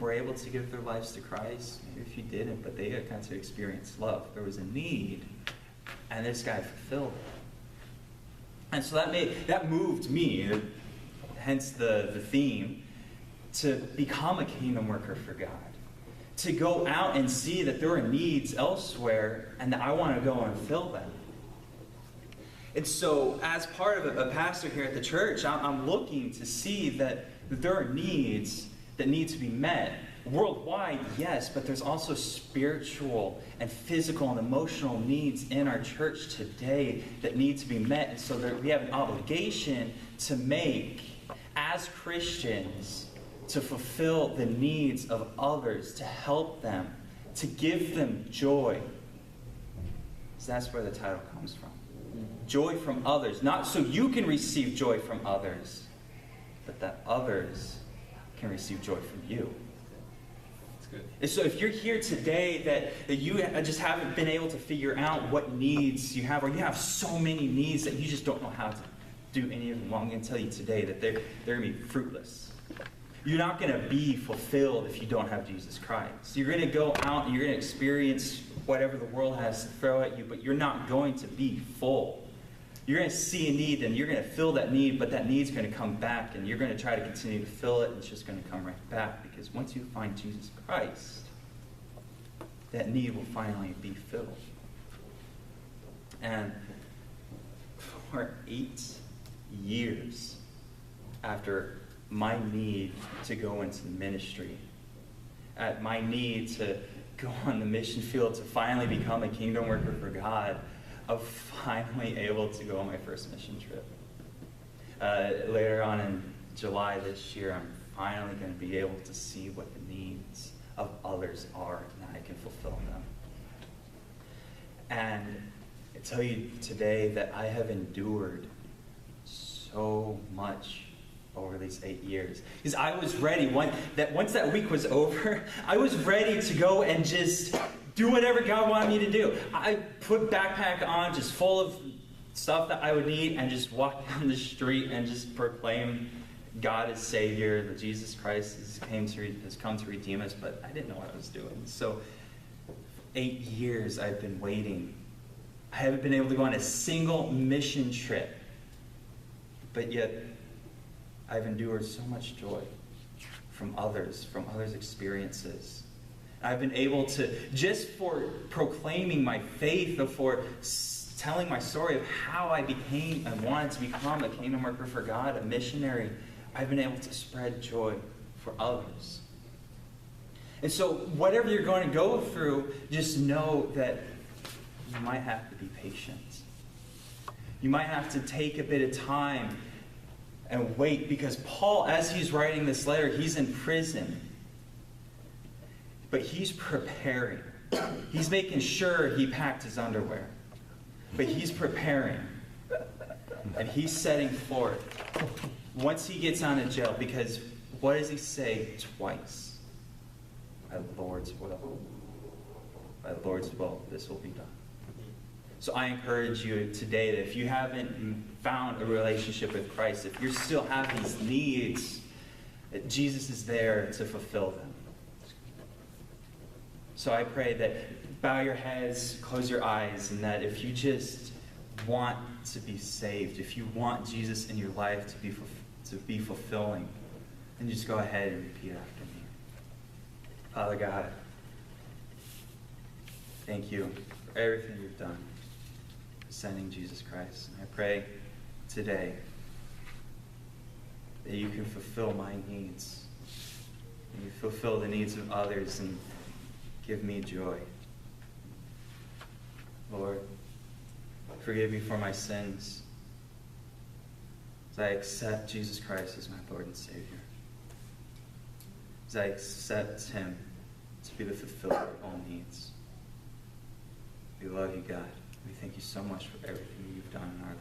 were able to give their lives to Christ. Maybe if you didn't, but they got to experience love. There was a need, and this guy fulfilled it. And so that moved me, hence the theme, to become a kingdom worker for God. To go out and see that there are needs elsewhere, and that I want to go and fill them. And so, as part of a pastor here at the church, I'm looking to see that there are needs that need to be met. Worldwide, yes, but there's also spiritual and physical and emotional needs in our church today that need to be met. And so we have an obligation to make, as Christians, to fulfill the needs of others, to help them, to give them joy. So that's where the title comes from. Joy from others. Not so you can receive joy from others, but that others can receive joy from you. That's good. And so if you're here today that you just haven't been able to figure out what needs you have, or you have so many needs that you just don't know how to do any of them, well, I'm going to tell you today that they're going to be fruitless. You're not going to be fulfilled if you don't have Jesus Christ. You're going to go out and you're going to experience whatever the world has to throw at you, but you're not going to be full. You're going to see a need and you're going to fill that need, but that need's going to come back and you're going to try to continue to fill it and it's just going to come right back, because once you find Jesus Christ, that need will finally be filled. And for 8 years after my need to go into ministry, at my need to go on the mission field, to finally become a kingdom worker for God, I'm finally able to go on my first mission trip. Later on in July this year, I'm finally going to be able to see what the needs of others are, and I can fulfill them. And I tell you today that I have endured so much over these 8 years. Because I was ready, once that week was over, I was ready to go and just do whatever God wanted me to do. I put backpack on, just full of stuff that I would need, and just walk down the street and just proclaim God as Savior, that Jesus Christ has come to redeem us, but I didn't know what I was doing. So 8 years I've been waiting. I haven't been able to go on a single mission trip, but yet I've endured so much joy from others' experiences. I've been able to, just for proclaiming my faith, or for telling my story of how I became and wanted to become a kingdom worker for God, a missionary, I've been able to spread joy for others. And so whatever you're going to go through, just know that you might have to be patient. You might have to take a bit of time and wait, because Paul, as he's writing this letter, he's in prison. But he's preparing. He's making sure he packed his underwear. But he's preparing. And he's setting forth once he gets out of jail, because what does he say twice? By the Lord's will. By the Lord's will, this will be done. So I encourage you today that if you haven't found a relationship with Christ, if you still have these needs, that Jesus is there to fulfill them. So I pray that bow your heads, close your eyes, and that if you just want to be saved, if you want Jesus in your life to be fulfilling, then just go ahead and repeat after me. Father God, thank you for everything you've done, for sending Jesus Christ. And I pray today that you can fulfill my needs, and you fulfill the needs of others, and give me joy. Lord, forgive me for my sins, as I accept Jesus Christ as my Lord and Savior, as I accept him to be the fulfiller of all needs. We love you, God. We thank you so much for everything you've done in our